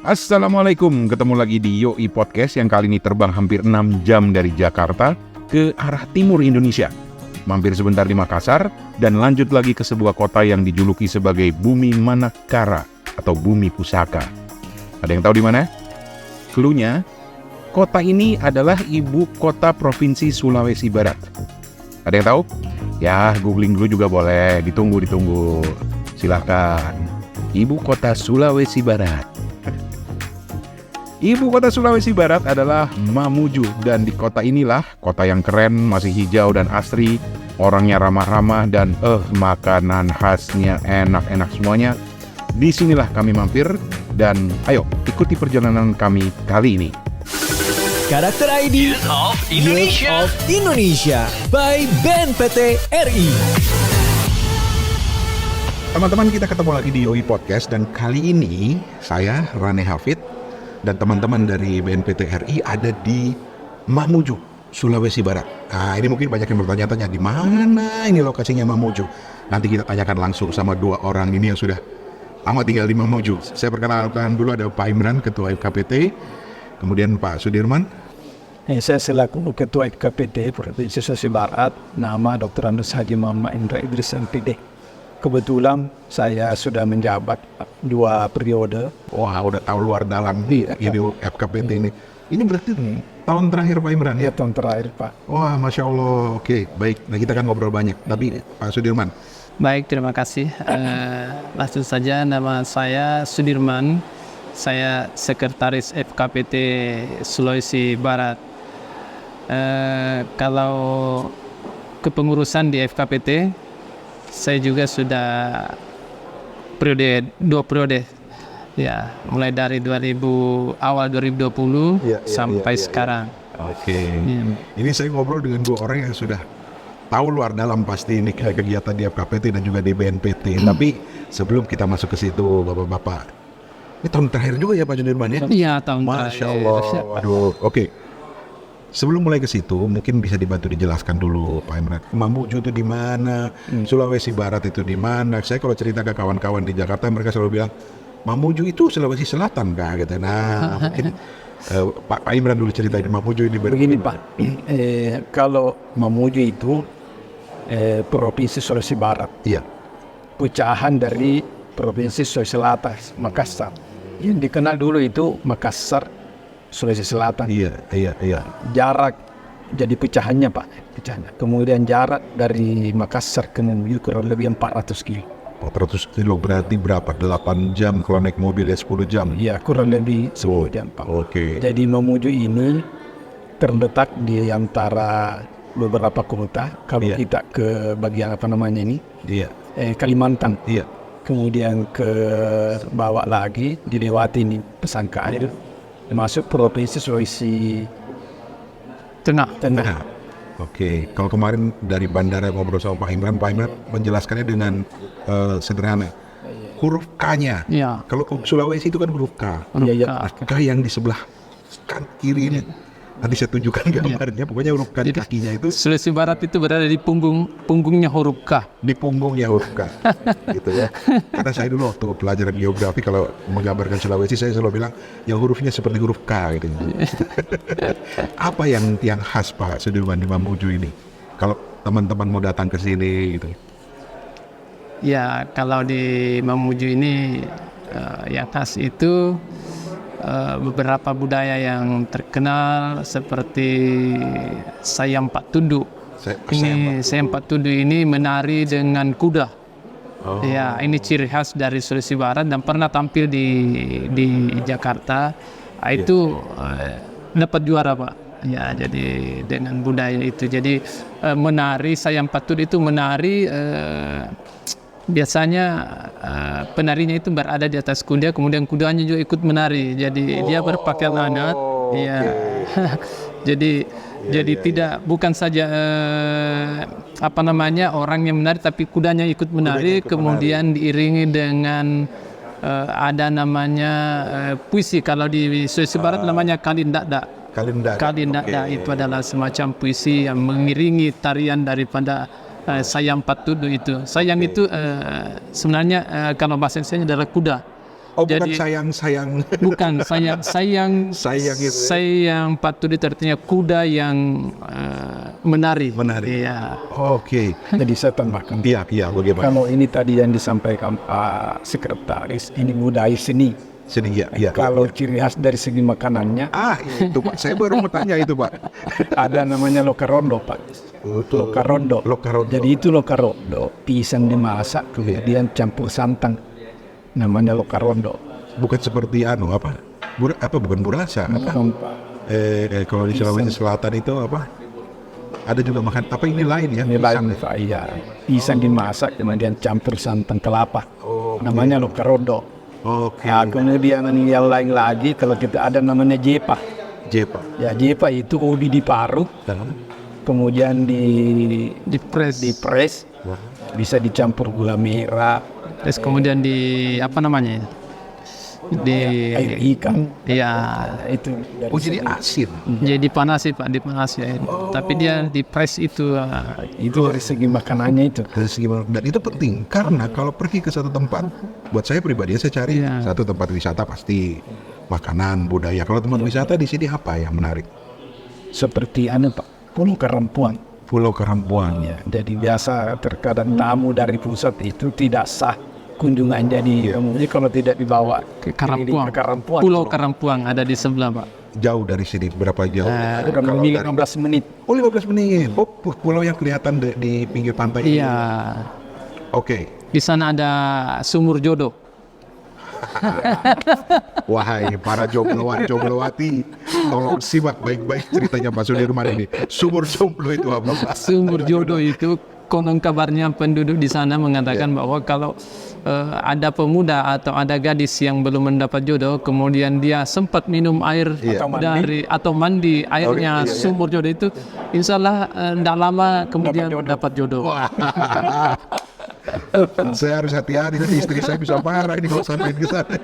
Assalamualaikum, ketemu lagi di Yoi Podcast yang kali ini terbang hampir 6 jam dari Jakarta ke arah timur Indonesia. Mampir sebentar di Makassar dan lanjut lagi ke sebuah kota yang dijuluki sebagai Bumi Manakara atau Bumi Pusaka. Ada yang tahu di mana? Cluenya, kota ini adalah ibu kota Provinsi Sulawesi Barat. Ada yang tahu? Ya, googling dulu juga boleh, ditunggu. Silakan. Ibu kota Sulawesi Barat. Ibu kota Sulawesi Barat adalah Mamuju, dan di kota inilah, kota yang keren, masih hijau dan asri, orangnya ramah-ramah, dan makanan khasnya enak-enak semuanya. Disinilah kami mampir, dan ayo ikuti perjalanan kami kali ini. Karakter ID Youth of Indonesia by BNPT RI. Teman-teman, kita ketemu lagi di Yoi Podcast, dan kali ini saya, Rane Hafid, dan teman-teman dari BNPT RI ada di Mamuju, Sulawesi Barat. Nah, ini mungkin banyak yang bertanya-tanya, di mana ini lokasinya Mamuju? Nanti kita tanyakan langsung sama dua orang ini yang sudah lama tinggal di Mamuju. Saya perkenalkan dulu, ada Pak Imran, Ketua FKPT, kemudian Pak Sudirman. Saya selaku Ketua FKPT Provinsi Sulawesi Barat, nama Dr. Andes Haji Muhammad Indra Idris MPD. Kebetulan saya sudah menjabat 2 periode. Wah, udah tahu luar dalam ini FKPT ini. Ini berarti tahun terakhir Pak Imran? Ya, tahun terakhir Pak. Wah, Masya Allah. Oke, baik. Nah, kita kan ngobrol banyak. Tapi Pak Sudirman. Baik, terima kasih. Langsung saja, nama saya Sudirman. Saya Sekretaris FKPT Sulawesi Barat. Kalau kepengurusan di FKPT, saya juga sudah 2 periode. Ya, mulai dari awal 2020 sampai sekarang. Oke. Ini saya ngobrol dengan 2 orang yang sudah tahu luar dalam pasti ini kegiatan di FKPT dan juga di BNPT. Tapi sebelum kita masuk ke situ, Bapak-bapak, ini tahun terakhir juga ya Pak Sudirman ya? Iya, tahun terakhir. Masya Allah. Waduh, oke. Sebelum mulai ke situ, mungkin bisa dibantu dijelaskan dulu Pak Imran. Mamuju itu di mana? Sulawesi Barat itu di mana? Saya kalau cerita ke kawan-kawan di Jakarta, mereka selalu bilang, Mamuju itu Sulawesi Selatan Kak, gitu. Nah, mungkin Pak Imran dulu cerita di Mamuju ini. Begini Pak, kalau Mamuju itu Provinsi Sulawesi Barat. Iya. Pecahan dari Provinsi Sulawesi Selatan, Makassar. Yang dikenal dulu itu Makassar, Sulawesi Selatan. Iya. Jarak jadi pecahannya Pak, pecahannya. Kemudian jarak dari Makassar ke Mamuju kurang lebih 400 kilo. 400 kilo berarti berapa? 8 jam kalau naik mobil ya 10 jam? Iya, kurang lebih 10 jam Pak. Oke. Jadi Mamuju ini terletak di antara beberapa kota. Kalau kita ke bagian apa namanya ini? Iya. Kalimantan. Iya. Kemudian ke bawah lagi dilewati ini Pesangkair, masuk Provinsi Sulawesi Tengah. Nah, oke. Kalau kemarin dari bandara ngobrol sama Pak Imran menjelaskannya dengan sederhana. Huruf K-nya. Iya. Kalau Sulawesi itu kan huruf K. Iya. K yang di sebelah kan kiri ini. Nanti saya tunjukkan gambarnya. Pokoknya huruf K di kakinya itu. Sulawesi Barat itu berada di punggungnya huruf K. Di punggungnya huruf K. Gitu ya. Karena saya dulu waktu pelajaran geografi kalau menggambarkan Sulawesi, saya selalu bilang ya hurufnya seperti huruf K gitu. Apa yang khas Pak Sudirman di Mamuju ini? Kalau teman-teman mau datang ke sini gitu. Ya, kalau di Mamuju ini yang khas itu beberapa budaya yang terkenal seperti Sayam Pak Tundu. Sayam Pak Tundu ini menari dengan kuda. Ya, ini ciri khas dari Sulawesi Barat dan pernah tampil di Jakarta. Itu dapat juara Pak. Ya, jadi dengan budaya itu. Jadi menari Sayam Pak Tundu itu menari biasanya penarinya itu berada di atas kuda, kemudian kudanya juga ikut menari. Jadi dia berpakaian adat. Iya. Jadi bukan saja orang yang menari, tapi kudanya ikut menari, kemudian diiringi dengan ada namanya puisi. Kalau di Sulawesi Barat namanya kalindakda. Kalindakda itu adalah semacam puisi yang mengiringi tarian daripada Sayam Pak Tundu itu. Sayam itu sebenarnya kalau bahasa Indonesia adalah kuda. Oh, bukan Jadi- sayang. Bukan sayang Sayang itu. sayang patut artinya kuda yang menari. Menari. Iya. Oke. Jadi saya tambahkan. Iya, bagaimana? Kalau ini tadi yang disampaikan Pak Sekretaris, ini budaya seni. Sini, iya. Kalau ciri khas dari segi makanannya, Itu Pak, saya baru mau tanya itu Pak. ada namanya lokarondo Pak. Lokarondo. Lokarondo. Jadi itu lokarondo, pisang dimasak kemudian campur santan. Namanya lokarondo. Bukan seperti apa? Bukan burasa. Kalau di Sulawesi Selatan itu apa? Ada juga makan apa ini lain ya? Ini Pisang. lain Pak, iya. Pisang dimasak kemudian campur santan kelapa. Namanya lokarondo. Oke. Ya, kemudian yang lain lagi kalau kita ada namanya jepa. Jepa. Ya jepa itu ubi diparut, kemudian Di press. dipres, bisa dicampur gula merah, Terus kemudian di apa namanya? air ikan. Iya. Nah, itu dari Oh jadi asin. Jadi dipanasi Pak, dipanasi ya. Tapi dia di press itu itu dari segi makanannya itu. Dari segi dan itu penting karena kalau pergi ke satu tempat, buat saya pribadi saya cari Iya. satu tempat wisata pasti makanan budaya. Kalau tempat wisata di sini apa yang menarik? Seperti Pak, Pulau Karampuang. Pulau Karampuang. Ya, jadi biasa terkadang tamu dari pusat itu tidak sah kunjungan, jadi kalau tidak dibawa ke keliling Karampuang. ke Karampuang. Pulau Karampuang ada di sebelah Pak. Jauh dari sini berapa jauh? Kurang Kalau lebih dari- 15 menit. Oh 15 menit. Oh pulau yang kelihatan di pinggir pantai. ini. Iya. Oke. Di sana ada sumur jodoh. Wahai para jomblo-jombloati, tolong simak baik-baik ceritanya Pak Sudirman ini. Sumur jomblo itu apa Pak? Sumur jodoh itu konon kabarnya penduduk di sana mengatakan bahwa kalau ada pemuda atau ada gadis yang belum mendapat jodoh, kemudian dia sempat minum air atau mandi airnya sumur jodoh itu, insya Allah tidak lama kemudian dapat jodoh. Saya harus hati-hati, nanti istri saya bisa marah ini kalau sampai ke sana.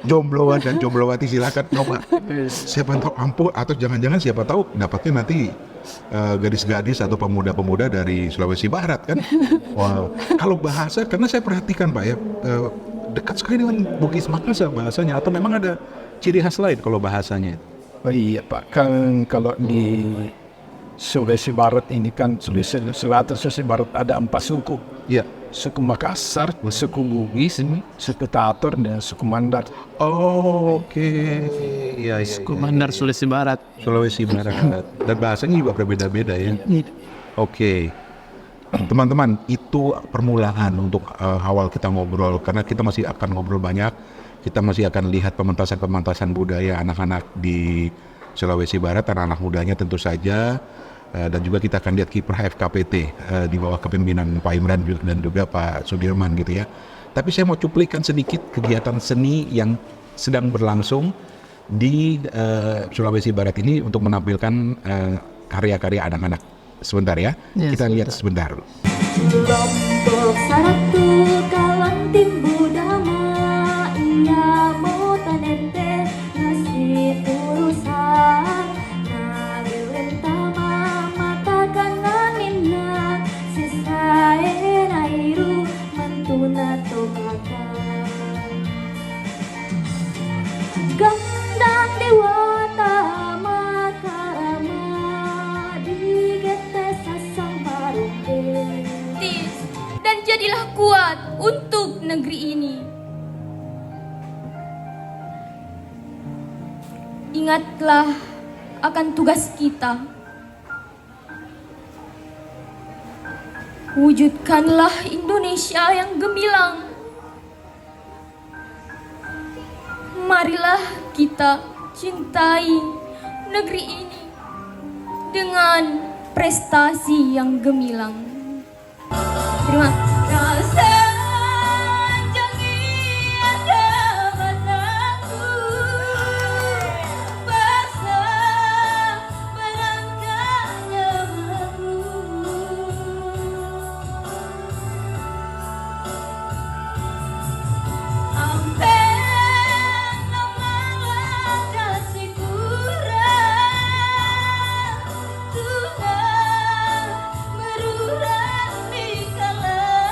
Jombloan dan jomblowati silakan coba. Siapa tahu ampuh atau jangan-jangan siapa tahu dapatnya nanti gadis-gadis atau pemuda-pemuda dari Sulawesi Barat kan. Wow. Kalau bahasa karena saya perhatikan Pak ya dekat sekali dengan Bugis Makassar bahasanya atau memang ada ciri khas lain kalau bahasanya. Oh iya Pak, kan kalau di Sulawesi Barat ini kan Sulawesi Selatan, Sulawesi Barat ada 4 suku. Iya. Suku Makassar, suku Bugis, suku Tator, dan suku Mandar. Oh, oke. Iya, Komandan Sulawesi Barat. Sulawesi Barat. Dan bahasanya juga berbeda-beda ya. Oke. Teman-teman, itu permulaan untuk awal kita ngobrol karena kita masih akan ngobrol banyak. Kita masih akan lihat pementasan-pementasan budaya anak-anak di Sulawesi Barat, anak-anak mudanya tentu saja. Dan juga kita akan lihat kiprah FKPT di bawah kepemimpinan Pak Imran dan juga Pak Sudirman gitu ya. Tapi saya mau cuplikan sedikit kegiatan seni yang sedang berlangsung di Sulawesi Barat ini untuk menampilkan karya-karya anak-anak. Sebentar ya, Ya, kita lihat sebentar. Lombok saratu kawan timbu dama iya mau tanente nasi turusan naliwen tama mata kanganinna sisae nairu mantuna tokakan gandang dewata makarama digete sasang barumbe dan jadilah kuat untuk negeri ini. Ingatlah akan tugas kita. Wujudkanlah Indonesia yang gemilang. Marilah kita cintai negeri ini dengan prestasi yang gemilang. Terima kasih. Tuhan berurat di kala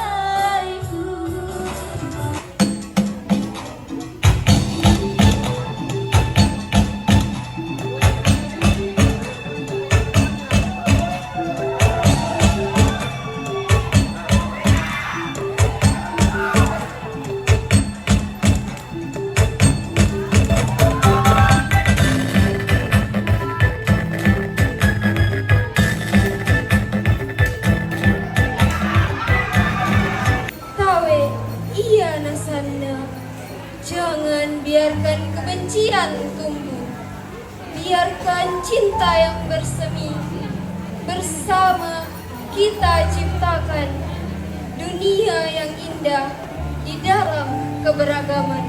Jangan biarkan kebencian tumbuh. Biarkan cinta yang bersemi. Bersama kita ciptakan dunia yang indah di dalam keberagaman.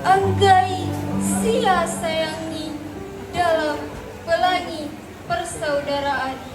Anggai sila sayangi dalam pelangi persaudaraan.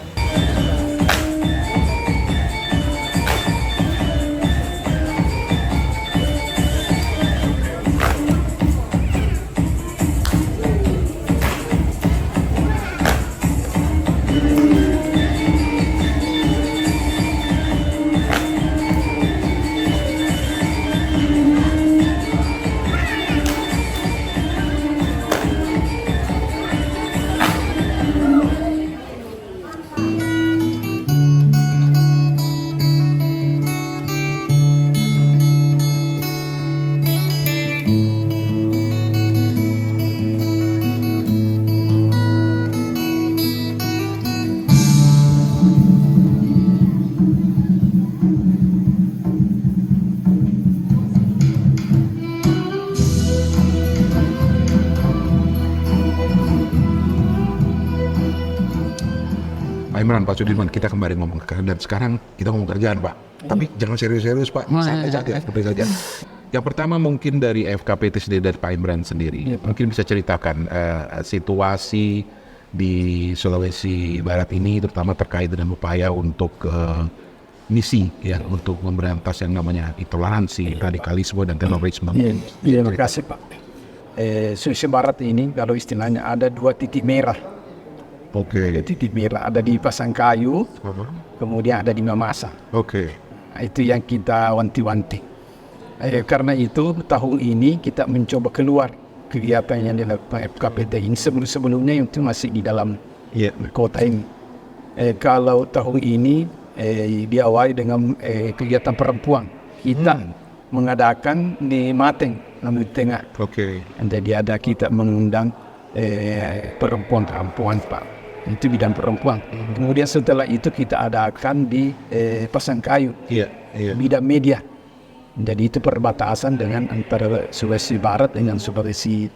Pak Imran, Pak Sudirman, kita kembali ngomong kerjaan dan sekarang kita ngomong kerjaan, Pak. Tapi jangan serius-serius, Pak. Santai saja. Yang pertama mungkin dari FKPT sendiri, dari Pak Imran sendiri. Mungkin bisa ceritakan situasi di Sulawesi Barat ini, terutama terkait dengan upaya untuk misi ya untuk memberantas yang namanya intoleransi, radikalisme dan terorisme. Iya, terima kasih Pak. Sulawesi Barat ini kalau istilahnya ada 2 titik merah. Oke. Titik merah ada di Pasangkayu, kemudian ada di Mamasa. Oke. Nah, itu yang kita wanti-wanti. Karena itu tahun ini kita mencoba keluar kegiatan yang dilakukan FKPT ini. Sebelumnya itu masih di dalam kota ini. Kalau tahun ini diawali dengan kegiatan perempuan. Kita mengadakan di Mateng, Lampung Tengah. Oke. Jadi ada kita mengundang perempuan Pak. Itu bidang perempuan. Kemudian setelah itu kita adakan di Pasangkayu, bidang media. Jadi itu perbatasan dengan antara Sulawesi Barat dengan Sulawesi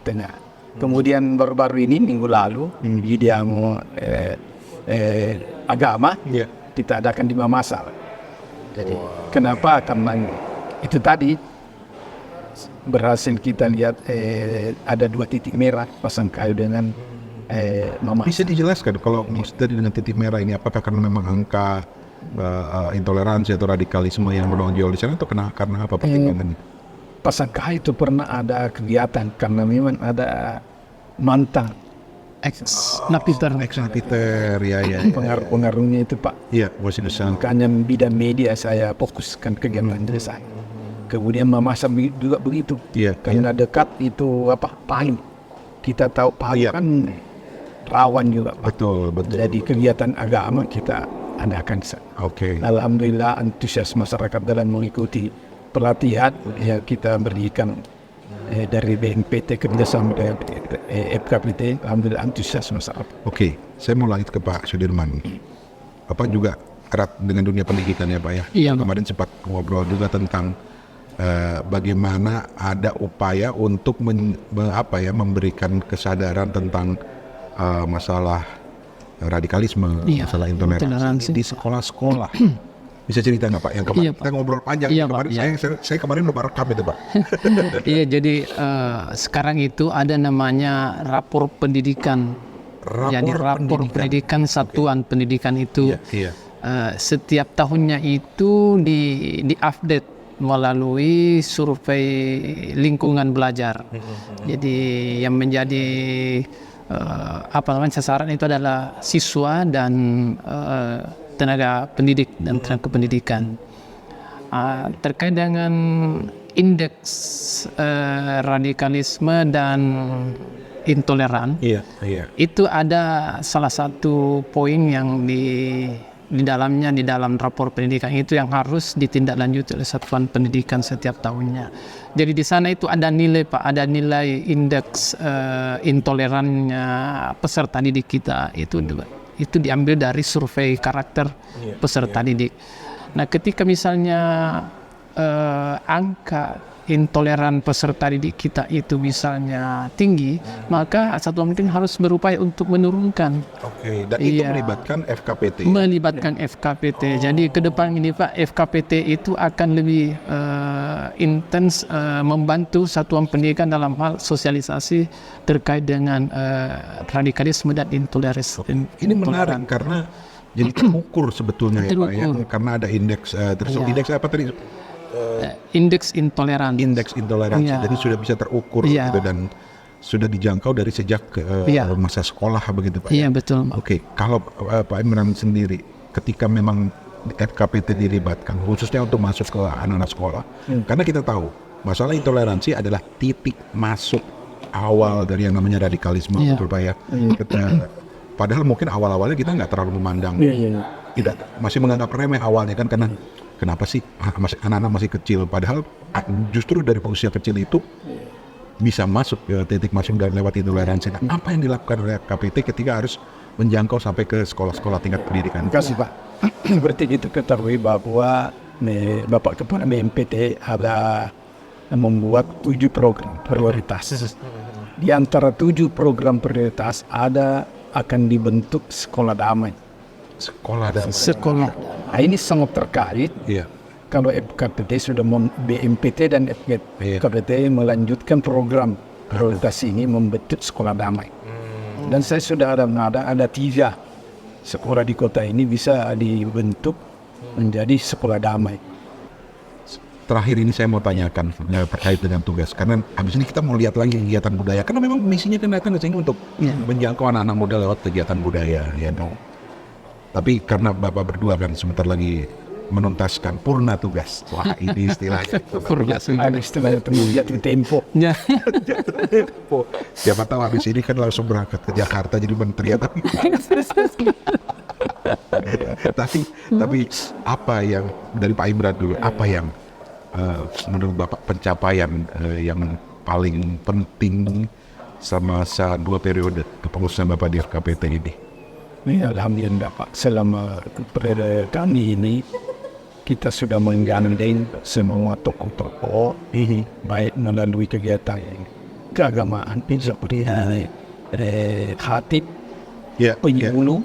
Tengah. Kemudian baru-baru ini minggu lalu bidang agama kita adakan di Mamasa. Jadi kenapa? Karena itu tadi berhasil kita lihat ada 2 titik merah Pasangkayu dengan Mamasa. Bisa dijelaskan kalau tadi dengan titik merah ini apakah karena memang angka intoleransi atau radikalisme yang menonjol di sana atau karena apa pertimbangannya? Pasangkayu itu pernah ada kegiatan karena memang ada mantan ex-napiter ya. Pengaruh-pengaruhnya itu Pak. Iya, masih besar. Makanya bidang media saya fokuskan kegiatan dari saya. Kemudian Mamasa juga begitu. Iya. Karena dekat itu Palu. Kita tahu Palu kan rawan juga Pak. Betul. Jadi kegiatan agama kita adakan di sana. Oke. Alhamdulillah antusias masyarakat dalam mengikuti pelatihan yang kita berikan dari BNPT kerjasama dengan FKPT. Alhamdulillah antusias masyarakat. Oke, saya mau lanjut ke Pak Sudirman. Bapak juga erat dengan dunia pendidikan ya Pak ya? Iya, Pak. Kemarin sempat ngobrol juga tentang bagaimana ada upaya untuk memberikan kesadaran tentang masalah radikalisme, masalah intoleransi di sekolah-sekolah. Bisa cerita nggak Pak? Yang kemarin kita ngobrol panjang. Kemarin saya kemarin lupa rekam itu Pak. Iya, jadi sekarang itu ada namanya rapor pendidikan. Jadi rapor pendidikan satuan pendidikan itu setiap tahunnya itu di-update melalui survei lingkungan belajar. Jadi yang menjadi sasaran itu adalah siswa dan tenaga pendidik dan tenaga pendidikan. Terkait dengan indeks radikalisme dan intoleran, itu ada salah satu poin yang di dalam rapor pendidikan itu yang harus ditindaklanjuti oleh satuan pendidikan setiap tahunnya. Jadi di sana itu ada nilai Pak, ada nilai indeks intolerannya peserta didik kita itu diambil dari survei karakter peserta didik. Nah, ketika misalnya angka intoleran peserta didik kita itu misalnya tinggi, maka satuan pendidikan harus berupaya untuk menurunkan. Oke, dan itu Iya. melibatkan FKPT. Melibatkan FKPT. Jadi ke depan ini Pak, FKPT itu akan lebih intens membantu satuan pendidikan dalam hal sosialisasi terkait dengan radikalisme dan intoleransi. Ini menarik karena jadi terukur sebetulnya ya Pak ya, Terukur. karena ada indeks Iya. indeks apa tadi? Indeks intoleransi. Indeks intoleransi. Iya. Jadi sudah bisa terukur Iya. gitu, dan sudah dijangkau dari sejak Iya. masa sekolah begitu Pak. Iya betul. Pak. Oke, kalau Pak Imran sendiri ketika memang FKPT dilibatkan khususnya untuk masuk ke anak-anak sekolah, karena kita tahu masalah intoleransi adalah titik masuk awal dari yang namanya radikalisme, Iya. betul Pak ya. Padahal mungkin awal-awalnya kita nggak terlalu memandang, tidak, masih menganggap remeh awalnya kan, karena kenapa sih anak-anak masih kecil, padahal justru dari usia kecil itu bisa masuk ke titik masuk dan lewat intoleransi. Nah, apa yang dilakukan oleh KPT ketika harus menjangkau sampai ke sekolah-sekolah tingkat pendidikan? Terima kasih Pak. Berarti kita ketahui bahwa Bapak Kepala BNPT ada membuat 7 program prioritas. Di antara 7 program prioritas akan dibentuk sekolah damai. Sekolah dan Sekolah. Nah, ini sangat terkait iya. kalau FKPT sudah BNPT dan FKPT melanjutkan program prioritas ini membentuk sekolah damai. Dan saya sudah ada 3 sekolah di kota ini bisa dibentuk menjadi sekolah damai. Terakhir ini saya mau tanyakan terkait dengan tugas, karena habis ini kita mau lihat lagi kegiatan budaya, karena memang misinya kan datang ke sini untuk menjangkau anak-anak muda lewat kegiatan budaya, ya dong. Tapi karena Bapak berdua kan sebentar lagi menuntaskan purna tugas. Wah, ini istilahnya. Ada istilahnya jatuh tempo. Ya. Siapa tahu habis ini kan langsung berangkat ke Jakarta jadi menteri ya, tapi apa yang dari Pak Imran dulu, apa yang menurut Bapak pencapaian yang paling penting sama 2 periode kepengurusan Bapak di FKPT ini? Ya, alhamdulillah Pak, selama periode kami ini kita sudah menggandeng semua tokoh-tokoh baik melalui kegiatan keagamaan seperti khatib, penyuluh.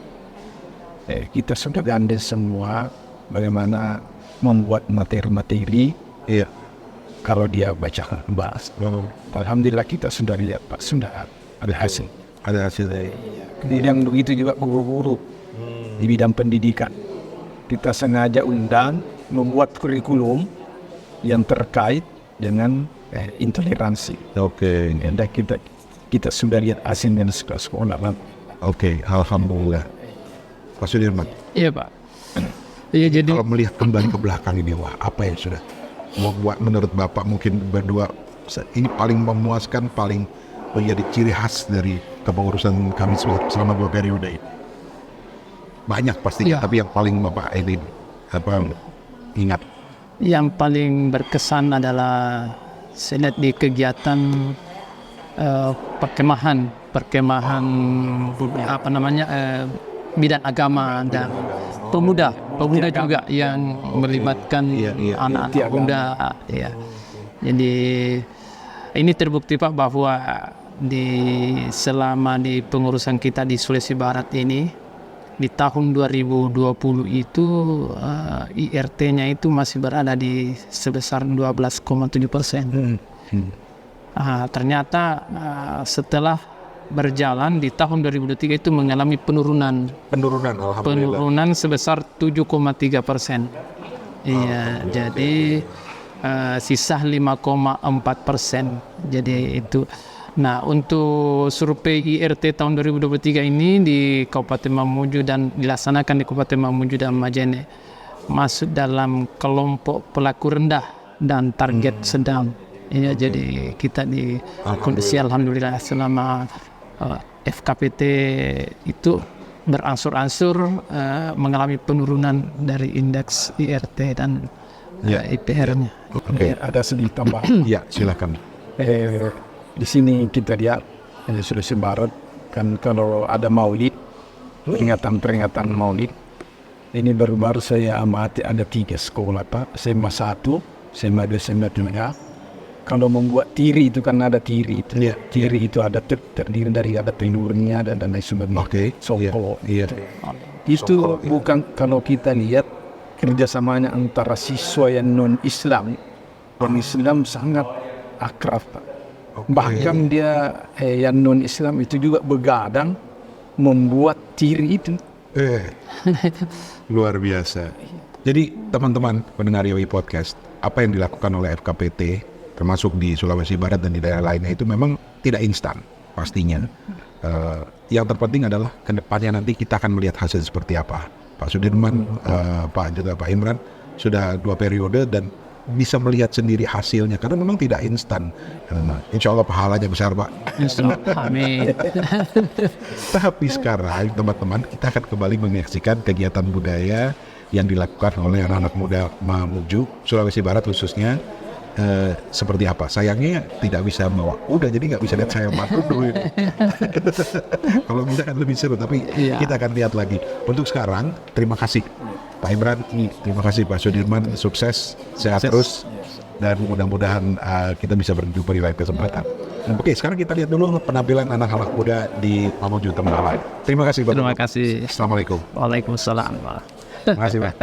Kita sudah gandeng semua bagaimana membuat materi-materi. Iya. Kalau dia baca bahas, alhamdulillah kita sudah lihat Pak, sudah ada hasil. Ada hasilnya. Kemudian begitu juga guru-guru di bidang pendidikan. Kita sengaja undang membuat kurikulum yang terkait dengan intoleransi. Oke. Dan kita sudah lihat hasilnya di sekolah-sekolah. Oke, alhamdulillah. Pak Sudirman, Iya Pak. Iya jadi kalau melihat kembali ke belakang ini, wah, apa yang sudah membuat menurut Bapak mungkin berdua ini paling memuaskan, paling menjadi ciri khas dari kepengurusan kami selama 2 periode ini? Banyak pastinya, Iya. tapi yang paling Bapak ini ingat? yang paling berkesan adalah saya lihat di kegiatan perkemahan bidang agama dan pemuda juga yang melibatkan anak-anak muda. Ya. Jadi ini terbukti Pak bahwa selama di pengurusan kita di Sulawesi Barat ini di tahun 2020 itu IRT-nya itu masih berada di sebesar 12,7%. Ternyata setelah berjalan di tahun 2023 itu mengalami penurunan sebesar 7,3%. Iya, jadi sisa 5,4%. Jadi itu. Nah, untuk survei IRT tahun 2023 ini di Kabupaten Mamuju dan dilaksanakan di Kabupaten Mamuju dan Majene masuk dalam kelompok pelaku rendah dan target sedang. Iya, jadi kita di kondisi alhamdulillah selama FKPT itu berangsur-angsur mengalami penurunan dari indeks IRT dan IPR-nya. Oke. Ada sedikit tambahan. Ya, silakan. Di sini kita lihat di Sulawesi Barat kan kalau ada maulid, peringatan maulid, ini baru-baru saya amati ada 3 sekolah Pak, SMA 1, SMA 2, SMA 3, kalau membuat tiri itu kan ada tiri itu. Iya. Tiri itu ada terdiri dari ada telurnya dan lain sebagainya. Oke. Songkol. Iya. Itu bukan kalau kita lihat kerjasamanya antara siswa yang non Islam dan Islam sangat akrab. Bahkan dia yang non Islam itu juga begadang membuat tiri itu. Luar biasa. Jadi teman-teman pendengar Yoi Podcast, apa yang dilakukan oleh FKPT termasuk di Sulawesi Barat dan di daerah lainnya itu memang tidak instan pastinya. Yang terpenting adalah kedepannya nanti kita akan melihat hasil seperti apa. Pak Sudirman, Pak Imran sudah 2 periode dan bisa melihat sendiri hasilnya karena memang tidak instan. Insya Allah pahalanya besar, Pak. Amin. Tapi sekarang teman-teman kita akan kembali menyaksikan kegiatan budaya yang dilakukan oleh anak-anak muda Mamuju Sulawesi Barat khususnya. Seperti apa? Sayangnya tidak bisa bawa kuda, jadi nggak bisa lihat saya matur dulu. Kalau bisa kan lebih seru, tapi kita akan lihat lagi. Untuk sekarang, terima kasih Pak Imran, terima kasih Pak Sudirman, sukses, sehat terus, dan mudah-mudahan kita bisa berjumpa di lain kesempatan. Oke, sekarang kita lihat dulu penampilan anak-anak muda di Mamuju Tembalang. Terima kasih Bapak. Terima kasih. Assalamualaikum. Waalaikumsalam. Terima kasih Pak.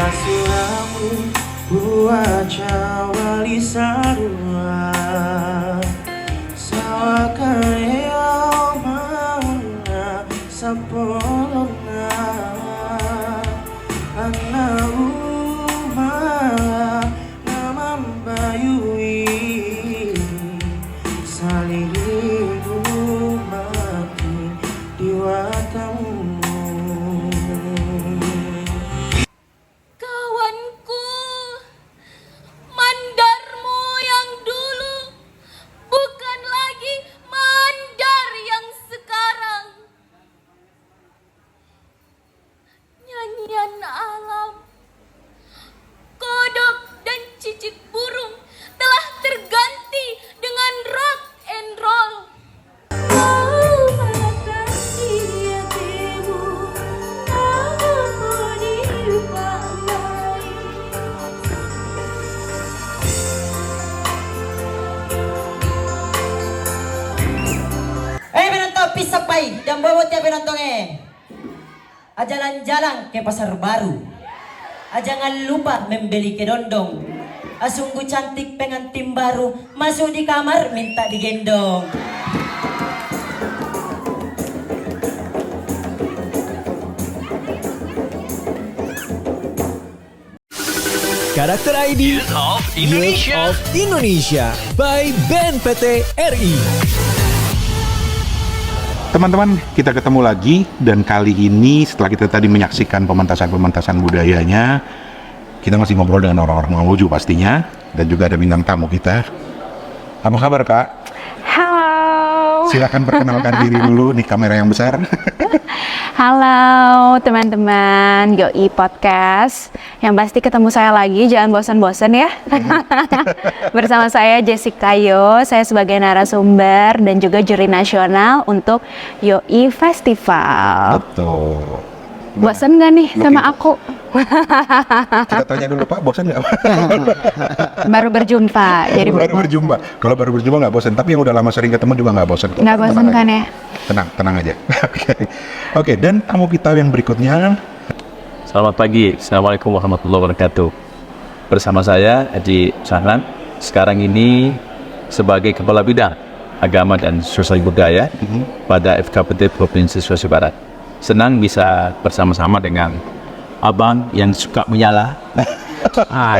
Suramu buat wali sarua sawakaya mana sapolona anau mala namambayui salihu mati diwatamu. Kawanku, mandarmu yang dulu bukan lagi mandar yang sekarang. Nyanyian alam, kodok dan cicit burung telah terganti dengan rock and roll. Pisapai dan bawa tiap penontonnya. Jalan-jalan ke pasar baru. Jangan lupa membeli kedondong. Sungguh cantik pengantin baru, masuk di kamar minta digendong. Karakter ID Youth of Indonesia by BNPT RI. teman-teman, kita ketemu lagi dan kali ini setelah kita tadi menyaksikan pementasan budayanya, kita masih ngobrol dengan orang-orang Mamuju pastinya, dan juga ada bintang tamu kita. Apa kabar Kak? Halo. Silakan perkenalkan diri dulu nih, kamera yang besar. Halo teman-teman Yoi Podcast. Yang pasti ketemu saya lagi, jangan bosan-bosan ya. Bersama saya Jessica Yo, saya sebagai narasumber dan juga juri nasional untuk Yoi Festival. Betul. Bosan nggak nih sama aku? Kita tanya dulu Pak, bosan nggak? Baru berjumpa, jadi baru berjumpa. Kalau baru berjumpa nggak bosan, tapi yang udah lama sering ketemu juga nggak bosan. nggak bosan kan ya? Tenang aja. Oke, dan tamu kita yang berikutnya. Selamat pagi, Assalamualaikum warahmatullahi wabarakatuh. Bersama saya Edi Sahlan, sekarang ini sebagai Kepala Bidang Agama dan Sosial Budaya pada FKPT Provinsi Sulawesi Barat. Senang bisa bersama-sama dengan abang yang suka menyala.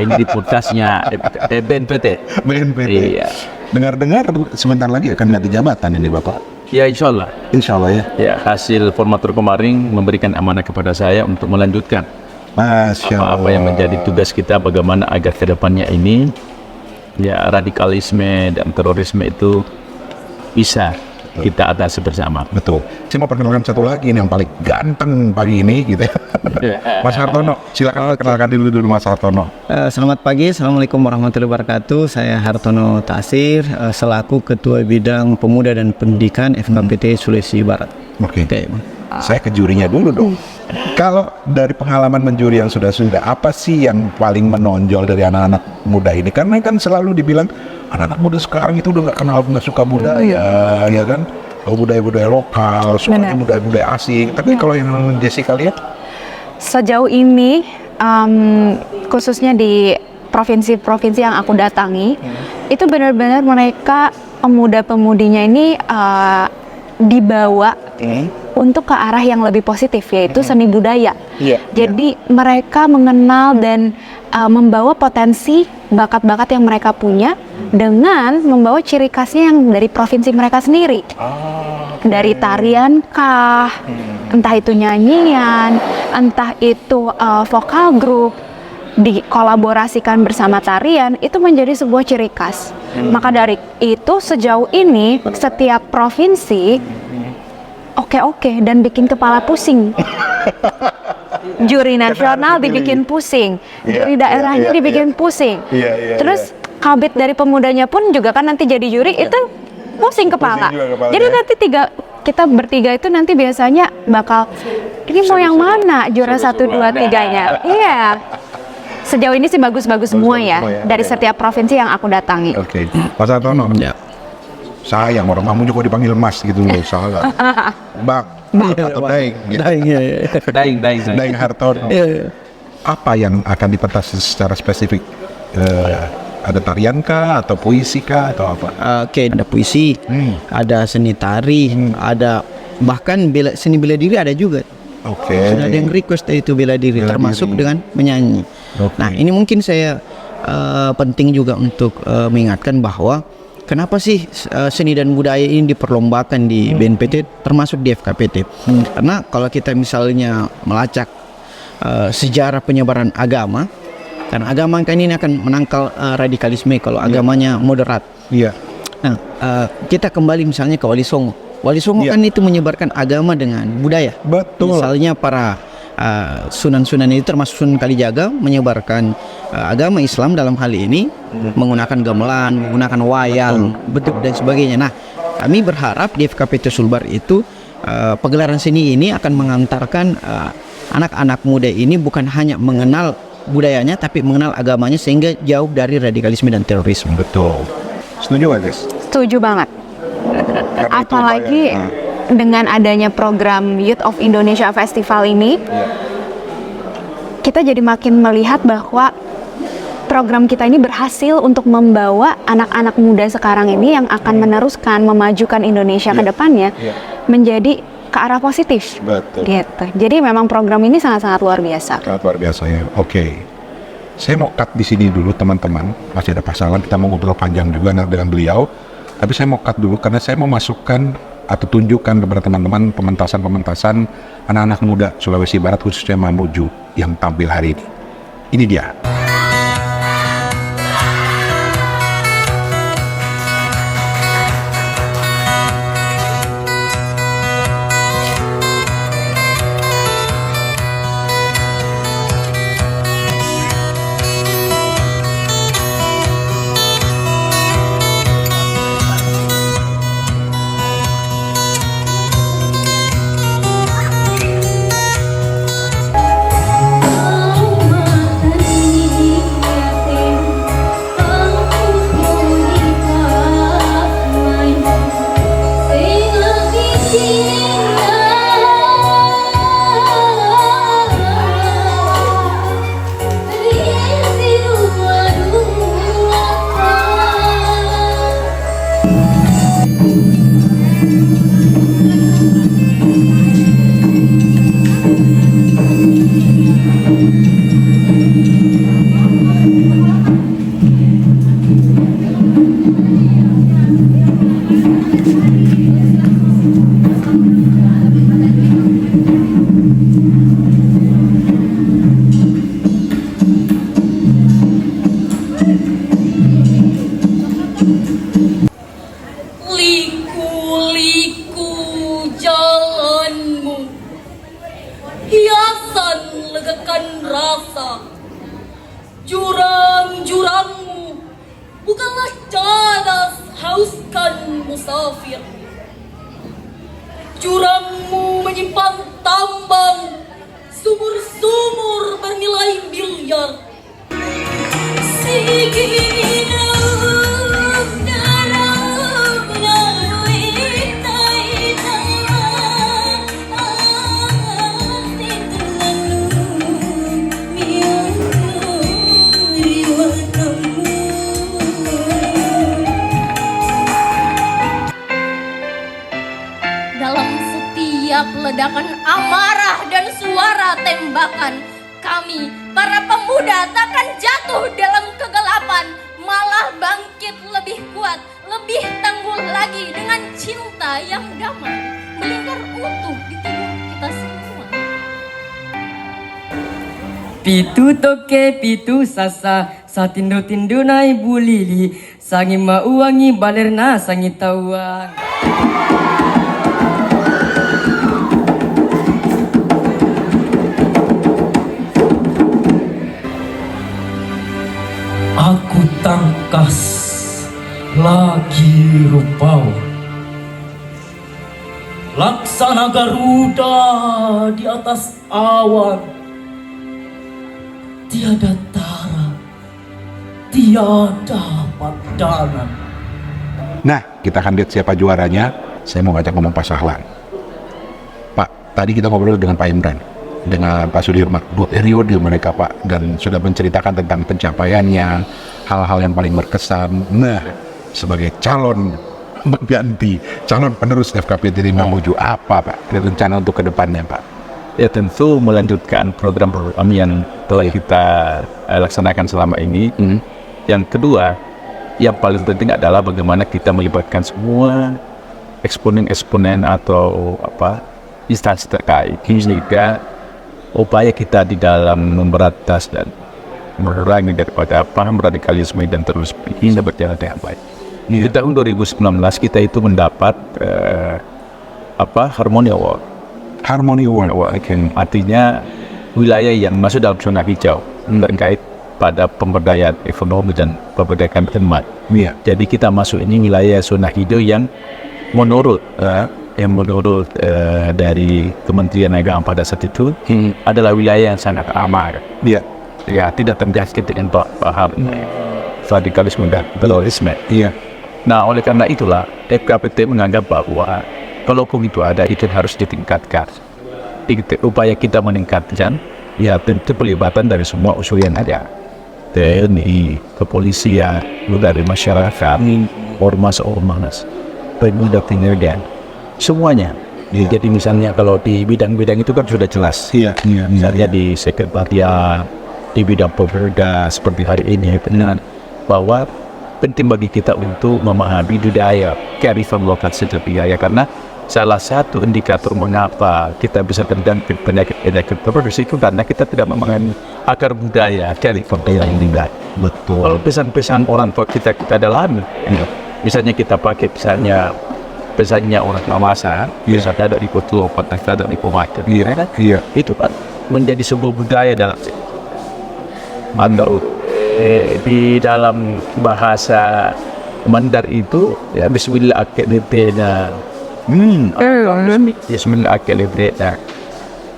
Ini di podcastnya BNPT. Iya. Dengar-dengar sebentar lagi akan ganti jabatan ini Bapak. Ya insya Allah. Insya Allah ya. Ya, hasil formatur kemarin memberikan amanah kepada saya untuk melanjutkan Masya Allah. apa yang menjadi tugas kita, bagaimana agar kedepannya ini ya radikalisme dan terorisme itu bisa kita atasi bersama. Betul. Saya mau perkenalkan satu lagi nih yang paling ganteng pagi ini gitu ya. Mas Hartono, silakan perkenalkan dulu Mas Hartono. Selamat pagi, Assalamualaikum warahmatullahi wabarakatuh. Saya Hartono Tasir, selaku Ketua Bidang Pemuda dan Pendidikan FKPT Sulawesi Barat. Oke. Saya ke jurinya dulu dong. Kalau dari pengalaman menjuri yang sudah apa sih yang paling menonjol dari anak-anak muda ini? Karena kan selalu dibilang anak-anak muda sekarang itu udah nggak suka budaya, ya kan? Budaya-budaya lokal, sukanya budaya-budaya asing. Tapi kalau yang Jessica lihat, sejauh ini khususnya di provinsi-provinsi yang aku datangi, itu benar-benar mereka pemuda-pemudinya ini dibawa untuk ke arah yang lebih positif, yaitu seni budaya. Jadi mereka mengenal dan membawa potensi bakat-bakat yang mereka punya dengan membawa ciri khasnya yang dari provinsi mereka sendiri. Dari tarian kah, entah itu nyanyian, entah itu vokal grup, dikolaborasikan bersama tarian, itu menjadi sebuah ciri khas. Maka dari itu sejauh ini setiap provinsi oke dan bikin kepala pusing. Juri nasional dibikin pusing, juri daerahnya dibikin pusing. Terus kabit dari pemudanya pun juga kan nanti jadi juri itu pusing kepala. Jadi nanti kita bertiga itu nanti biasanya bakal ini mau yang mana juara 1, 2, 3-nya. Iya. Sejauh ini sih bagus-bagus semua ya dari setiap provinsi yang aku datangi. Oke. Mas Hartono. Sayang orang Mamuju kok dipanggil Mas gitu loh, salah. Bang atau Daeng. Daeng Hartono. Apa yang akan dipentas secara spesifik? Ada tarian kah atau puisi kah atau apa? Ada puisi, ada seni tari, ada bahkan seni bela diri ada juga. Sudah ada yang request itu bela diri, termasuk dengan menyanyi. Nah, ini mungkin saya penting juga untuk mengingatkan bahwa kenapa sih seni dan budaya ini diperlombakan di BNPT termasuk di FKPT? Karena kalau kita misalnya melacak sejarah penyebaran agama, karena agama kan ini akan menangkal radikalisme kalau agamanya moderat. Nah, kita kembali misalnya ke Wali Songo. Wali Songo kan itu menyebarkan agama dengan budaya. Betul. Misalnya para sunan-sunan itu termasuk Sunan Kalijaga menyebarkan agama Islam dalam hal ini menggunakan gamelan, menggunakan wayang, beduk dan sebagainya. Nah, kami berharap di FKPT Sulbar itu pegelaran seni ini akan mengantarkan anak-anak muda ini bukan hanya mengenal budayanya tapi mengenal agamanya sehingga jauh dari radikalisme dan terorisme. Betul. Setuju nggak, guys? Setuju banget. Apalagi dengan adanya program Youth of Indonesia Festival ini, kita jadi makin melihat bahwa program kita ini berhasil untuk membawa anak-anak muda sekarang ini yang akan meneruskan, memajukan Indonesia ke depannya menjadi ke arah positif. Betul. Gitu. Jadi memang program ini sangat-sangat luar biasa. Sangat luar biasa ya. Oke. Saya mau cut di sini dulu teman-teman. Masih ada pasangan, kita mau ngobrol panjang juga dengan beliau. Tapi saya mau cut dulu karena saya mau masukkan atau tunjukkan kepada teman-teman pementasan-pementasan anak-anak muda Sulawesi Barat khususnya Mamuju yang tampil hari ini. Ini dia. Liku-liku jalanmu, hiasan legakan rasa. Jurang-jurangmu bukanlah cadas hauskan musafir. Jurangmu menyimpan tambang, sumur-sumur bernilai miliar. Dalam setiap ledakan amarah dan suara tembakan, kami, para pemuda, takkan jatuh dalam kegelapan, malah bangkit lebih kuat, lebih tangguh lagi dengan cinta yang damai, melingkar utuh di tubuh kita semua. Pitu toke, pitu sasa, satindo-tindo nai bulili, sangi mauangi balerna sangi tawang. Aku tangkas lagi rupau, laksana Garuda di atas awan, tiada tara, tiada padanan. Nah, kita akan lihat siapa juaranya. Saya mau ngajak ngomong Pak Sahlan. Pak, tadi kita ngobrol dengan Pak Imran, dengan Pak Sudirman, 2 periode mereka Pak, dan sudah menceritakan tentang pencapaiannya, hal-hal yang paling berkesan. Nah, sebagai calon mengganti, calon penerus FKP dari Mamuju, apa Pak rencana untuk kedepannya Pak? Ya tentu melanjutkan program-program yang telah kita laksanakan selama ini. Yang kedua, yang paling penting adalah bagaimana kita melibatkan semua eksponen-eksponen atau instansi terkait, sehingga upaya kita di dalam memberantas dan mengurangi daripada paham radikalisme dan terorisme ini berjalan dengan baik. Di tahun 2019 kita itu mendapat Harmony Award. Harmony Award, artinya wilayah yang masuk dalam zona hijau terkait pada pemberdayaan ekonomi dan pemberdayaan umat. Jadi kita masuk ini wilayah zona hijau yang menurut dari Kementerian Agama pada saat itu adalah wilayah yang sangat aman. Ya, tidak terjangkit dengan paham radikalisme dan terorisme. Nah, oleh karena itulah FKPT menganggap bahwa kalaupun itu ada, itu harus ditingkatkan. Upaya kita meningkatkan, ya tentu pelibatan dari semua unsur yang ada. TNI, kepolisian, dari masyarakat, ormas-ormas, pemuda-pemuda, semuanya. Jadi misalnya kalau di bidang-bidang itu kan sudah jelas. Misalnya di sekretariat, di bidang pemuda seperti hari ini, benar bahwa penting bagi kita untuk memahami budaya kearifan lokal setiap wilayah, karena salah satu indikator mengapa kita bisa terjangkit penyakit reproduksi itu karena kita tidak memahami akar budaya dari budaya ini. Betul. Kalau pesan-pesan orang tua kita dalami, misalnya kita pakai pesannya orang Mamasan, misalnya dari Kotua, Pataka, dari Pomaker, itu kan menjadi sebuah budaya dalam di dalam bahasa Mandar itu ya Bismillah akhirnya Bismillah akhirnya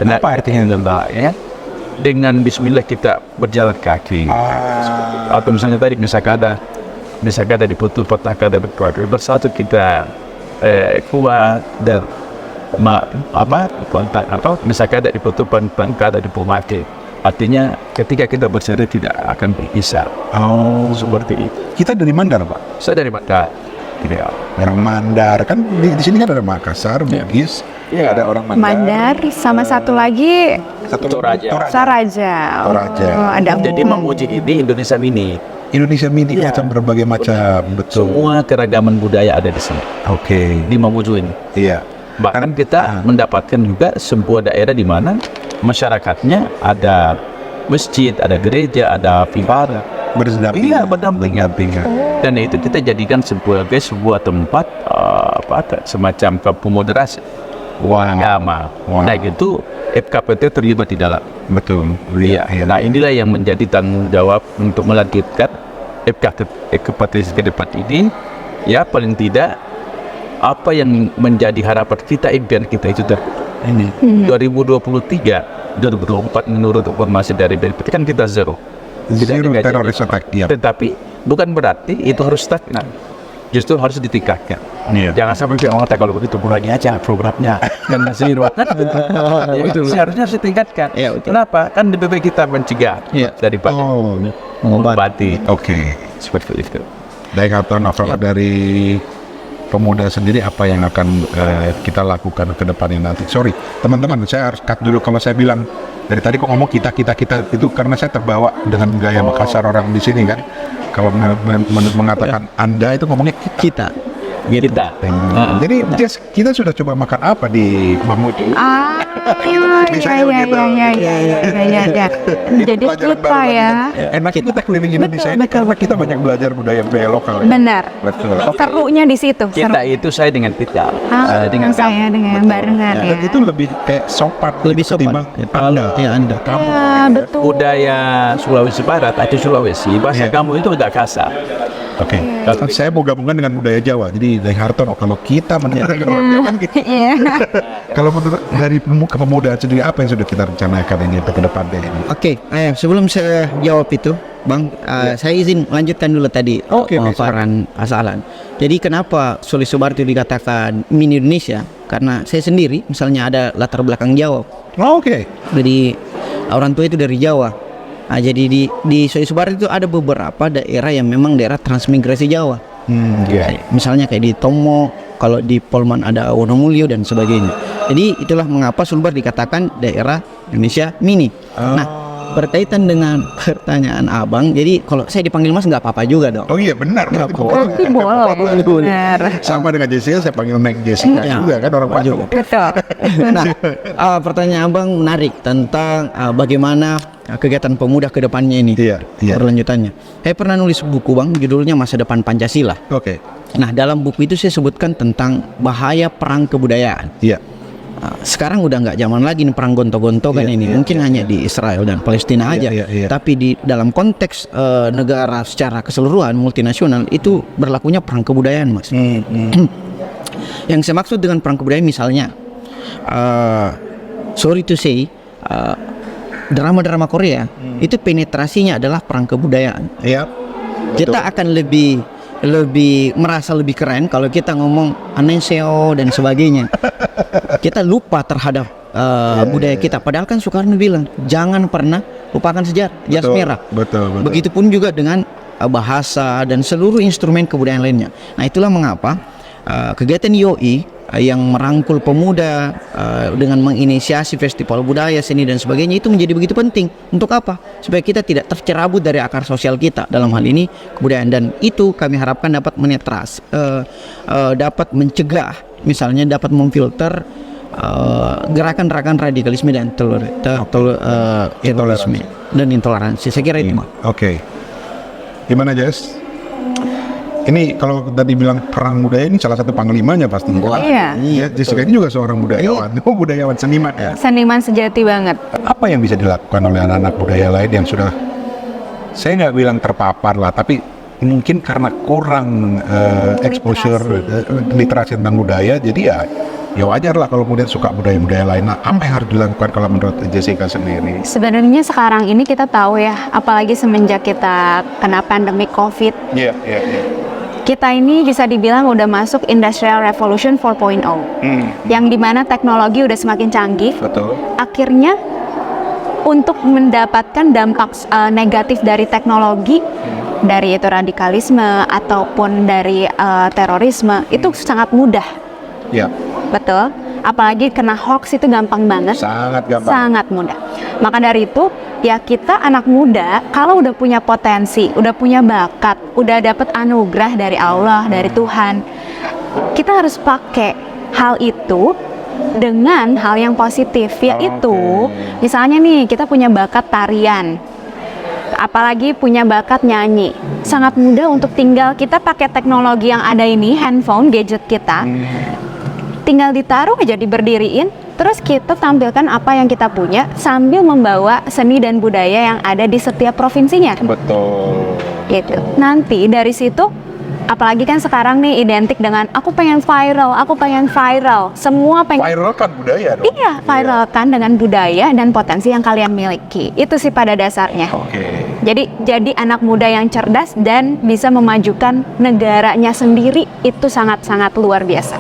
apa artinya ya dengan Bismillah kita berjalan kaki atau misalnya tadi misalkan di Putu Pataka dan berkeluarga bersatu kita kuat dan misalkan di Putu Pataka dan Pemati. Artinya ketika kita bersatu tidak akan bisa. Seperti itu. Kita dari Mandar, Pak? Saya dari Mandar. Orang Mandar kan di sini kan ada Makassar, Bugis, ada orang Mandar sama satu lagi Toraja. Ada Jadi memuji ini Indonesia Mini macam berbagai macam, betul. Semua keragaman budaya ada di sini. Di Mamuju ini. Iya. Bahkan kita mendapatkan juga sebuah daerah di mana masyarakatnya ada masjid, ada gereja, ada vihara berdampingan. Dan itu kita jadikan sebuah tempat semacam kampung moderasi agama. Nah itu FKPT terlibat di dalam. Betul. Iya. Nah inilah yang menjadi tanggung jawab untuk melanjutkan FKPT ke depan ini. Ya paling tidak apa yang menjadi harapan kita, impian kita itu ini 2023, 2024 menurut informasi dari BNPT kan kita zero terrorist attack. Tetapi bukan berarti itu harus stagnan, justru harus ditingkatkan. Jangan sampai kita ngomong kalau begitu kurangi aja programnya dan zero kan seharusnya harus ditingkatkan. Kenapa? Kan di BP kita mencegah daripada mengobati. Seperti itu. Baik, dari pemuda sendiri apa yang akan kita lakukan ke depannya nanti. Sorry teman-teman, saya harus cut dulu kalau saya bilang dari tadi kok ngomong kita itu karena saya terbawa dengan gaya Makassar orang di sini kan. Kalau mengatakan Anda itu ngomongnya kita. Jadi kita sudah coba makan apa di Mamuju? Jadi lupa ya. Enak kita keliling Indonesia ini karena kita banyak belajar budaya lokal. Benar. Betul. Serunya di situ. Kita itu saya dengan kita. Dengan saya dengan barengan ya. Dan itu lebih kayak sopan. Lebih sopan. Anda. Kamu. Betul. Budaya Sulawesi Barat atau Sulawesi, bahasa kamu itu agak kasar. Saya mau gabungkan dengan budaya Jawa. Jadi dari Hartono, kalau kita mendengarkan orang Jawa kan gitu. Kalau menurut dari pemuda sendiri apa yang sudah kita rencanakan ini ke depan ini? Sebelum saya jawab itu, Bang, saya izin lanjutkan dulu tadi pemaparan asalan. Jadi kenapa Sulawesi Barat itu dikatakan mini Indonesia? Karena saya sendiri misalnya ada latar belakang Jawa. Jadi orang tua itu dari Jawa. Nah, jadi di Sulawesi Barat itu ada beberapa daerah yang memang daerah transmigrasi Jawa. Misalnya kayak di Tomo, kalau di Polman ada Wonomulyo dan sebagainya. Jadi itulah mengapa Sulbar dikatakan daerah Indonesia mini. Nah, berkaitan dengan pertanyaan abang, jadi kalau saya dipanggil mas nggak apa-apa juga dong. Oh iya benar. Benar. Sama dengan Jessica, saya panggil Neng Jessica juga kan orang Padang. Betul. Nah, pertanyaan abang menarik tentang bagaimana kegiatan pemuda ke depannya ini. Perlanjutannya. Saya pernah nulis buku bang, judulnya Masa Depan Pancasila. Nah, dalam buku itu saya sebutkan tentang bahaya perang kebudayaan. Sekarang udah nggak zaman lagi nih perang gontok-gontokan ini. Mungkin hanya di Israel dan Palestina aja. Tapi di dalam konteks negara secara keseluruhan multinasional itu berlakunya perang kebudayaan, mas. Yang saya maksud dengan perang kebudayaan misalnya, sorry to say, drama-drama Korea itu penetrasinya adalah perang kebudayaan. Kita akan lebih merasa lebih keren kalau kita ngomong annyeonghaseyo dan sebagainya. Kita lupa terhadap budaya kita. Padahal kan Soekarno bilang jangan pernah lupakan sejarah, jas merah. Begitupun juga dengan bahasa dan seluruh instrumen kebudayaan lainnya. Nah itulah mengapa kegiatan YOI yang merangkul pemuda dengan menginisiasi festival budaya, seni dan sebagainya itu menjadi begitu penting. Untuk apa? Supaya kita tidak tercerabut dari akar sosial kita, dalam hal ini kebudayaan, dan itu kami harapkan dapat dapat mencegah, misalnya dapat memfilter gerakan-gerakan radikalisme dan terorisme dan intoleransi. Saya kira itu. Oke. Gimana Jess? Ini kalau tadi bilang perang budaya, ini salah satu panglimanya pasti. Iya. Ya, Jessica ini juga seorang budayawan. Oh, budayawan seniman ya. Seniman sejati banget. Apa yang bisa dilakukan oleh anak-anak budaya lain yang sudah, saya nggak bilang terpapar lah, tapi mungkin karena kurang exposure literasi tentang budaya, jadi ya wajar lah kalau kemudian suka budaya-budaya lain. Nah, apa yang harus dilakukan kalau menurut Jessica sendiri? Sebenarnya sekarang ini kita tahu ya, apalagi semenjak kita kena pandemi COVID. Iya. Kita ini bisa dibilang udah masuk Industrial Revolution 4.0, yang dimana teknologi udah semakin canggih. Betul. Akhirnya untuk mendapatkan dampak negatif dari teknologi, dari itu radikalisme ataupun dari terorisme, itu sangat mudah. Ya. Betul. Apalagi kena hoax itu gampang banget. Sangat gampang. Sangat mudah. Maka dari itu, ya kita anak muda kalau udah punya potensi, udah punya bakat, udah dapat anugerah dari Allah, dari Tuhan, kita harus pakai hal itu dengan hal yang positif, yaitu misalnya nih kita punya bakat tarian, apalagi punya bakat nyanyi, sangat mudah untuk tinggal kita pakai teknologi yang ada ini, handphone, gadget kita, tinggal ditaruh aja, diberdiriin, terus kita tampilkan apa yang kita punya sambil membawa seni dan budaya yang ada di setiap provinsinya. Betul. Gitu. Nanti dari situ, apalagi kan sekarang nih identik dengan aku pengen viral, semua pengen viral kan budaya dong. Iya, viral kan dengan budaya dan potensi yang kalian miliki. Itu sih pada dasarnya. Jadi anak muda yang cerdas dan bisa memajukan negaranya sendiri itu sangat-sangat luar biasa.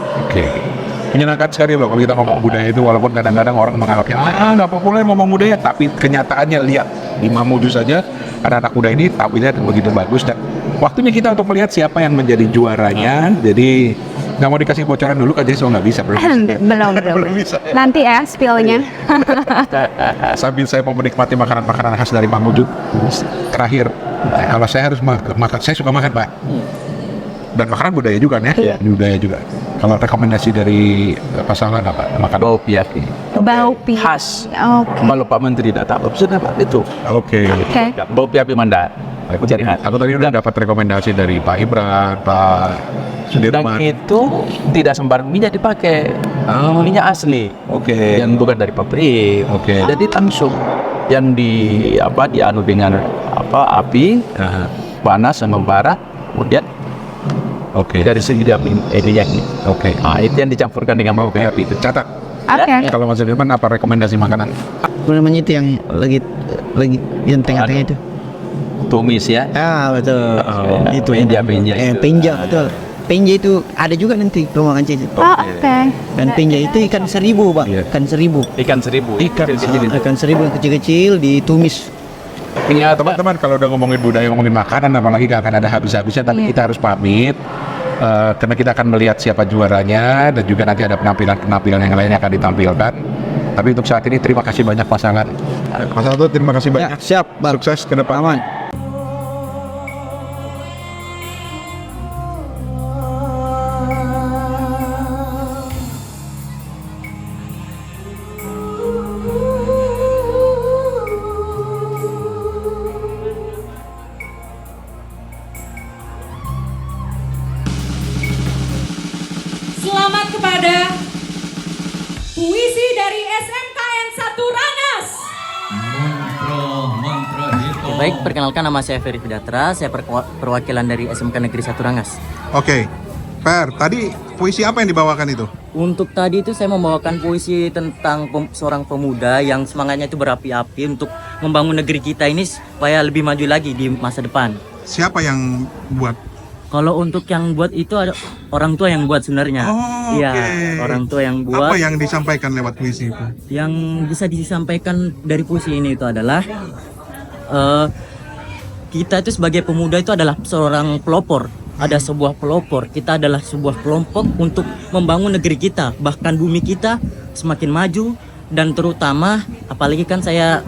Menyenangkan sekali loh kalau kita ngomong budaya itu, walaupun kadang-kadang orang menganggapnya nggak populer ngomong budaya, tapi kenyataannya lihat di Mamuju saja ada anak muda ini tampilnya begitu bagus, dan waktunya kita untuk melihat siapa yang menjadi juaranya. Jadi nggak mau dikasih bocoran dulu kan, jadi so nggak bisa. Belum bisa. Nanti ya spillnya. Sambil saya mau menikmati makanan-makanan khas dari Mamuju. Terakhir, kalau saya harus makan, saya suka makan Pak. Dan makanan budaya juga kan ya? Budaya juga. Kalau rekomendasi dari pasangan apa? Makan bau piapi. Bau piapi khas. Kalau Pak Menteri datang, sudah Pak itu. Bau piapi Mandar. Aku tadi udah dapat rekomendasi dari Pak Ibran, Pak Sudirman. Dan itu tidak sembarang minyak dipakai. Minyak asli. Yang bukan dari pabrik. Jadi langsung yang dianu dengan api panas dan membara, kemudian dari segi ininya ini. Itu yang dicampurkan dengan bau piapi itu. Catat. Kalau Mas Sudirman apa rekomendasi makanan? Apa namanya itu yang lagi yang tengah-tengah itu? Tumis ya. Betul. Itu penja. Betul. Penja itu ada juga nanti rumah kancing. Dan penja itu ikan seribu, Bang. Ikan seribu yang kecil-kecil ditumis. Teman-teman, kalau udah ngomongin budaya, ngomongin makanan, apalagi gak akan ada habis-habisnya. Tapi kita harus pamit karena kita akan melihat siapa juaranya, dan juga nanti ada penampilan yang lainnya akan ditampilkan. Tapi untuk saat ini terima kasih banyak pasangan. Mas Aldo, terima kasih banyak. Siap, Bang. Sukses ke depan. Aman. Selamat kepada puisi dari SMKN 1 Rangas. Baik, perkenalkan nama saya Ferry Vidatra, saya perwakilan dari SMK Negeri 1 Rangas. Per, tadi puisi apa yang dibawakan itu? Untuk tadi itu saya membawakan puisi tentang seorang pemuda yang semangatnya itu berapi-api untuk membangun negeri kita ini supaya lebih maju lagi di masa depan. Siapa yang buat? Kalau untuk yang buat itu ada orang tua yang buat sebenarnya. Iya, orang tua yang buat. Apa yang disampaikan lewat puisi itu? Yang bisa disampaikan dari puisi ini itu adalah kita itu sebagai pemuda itu adalah seorang pelopor. ada sebuah pelopor, kita adalah sebuah kelompok untuk membangun negeri kita, bahkan bumi kita semakin maju. Dan terutama, apalagi kan saya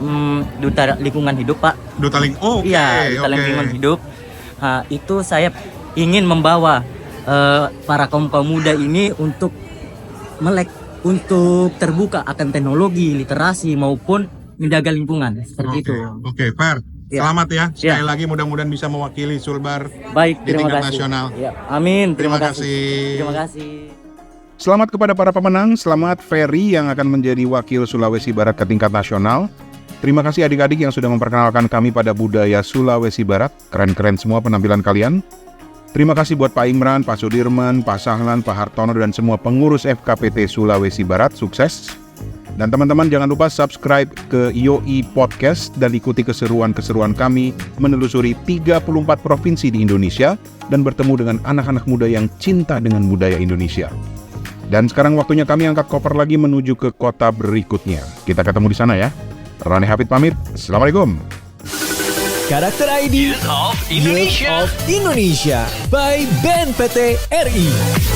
duta lingkungan hidup, Pak. Duta lingkungan, Iya, duta lingkungan hidup. Nah, itu saya ingin membawa para kaum muda ini untuk melek, untuk terbuka akan teknologi, literasi maupun menjaga lingkungan. Seperti itu. Oke, Fer. Ya. Selamat ya. Sekali Ya. lagi mudah-mudahan bisa mewakili Sulbar Baik, di terima tingkat kasih. nasional. Ya, amin. Terima kasih. Terima kasih. Selamat kepada para pemenang, selamat Ferry yang akan menjadi wakil Sulawesi Barat ke tingkat nasional. Terima kasih adik-adik yang sudah memperkenalkan kami pada budaya Sulawesi Barat. Keren-keren semua penampilan kalian. Terima kasih buat Pak Imran, Pak Sudirman, Pak Sahlan, Pak Hartono, dan semua pengurus FKPT Sulawesi Barat. Sukses. Dan teman-teman jangan lupa subscribe ke YOI Podcast dan ikuti keseruan-keseruan kami menelusuri 34 provinsi di Indonesia dan bertemu dengan anak-anak muda yang cinta dengan budaya Indonesia. Dan sekarang waktunya kami angkat koper lagi menuju ke kota berikutnya. Kita ketemu di sana ya. Rani Hafid pamit. Assalamualaikum. Karakter ID Youth of Indonesia by BNPT RI.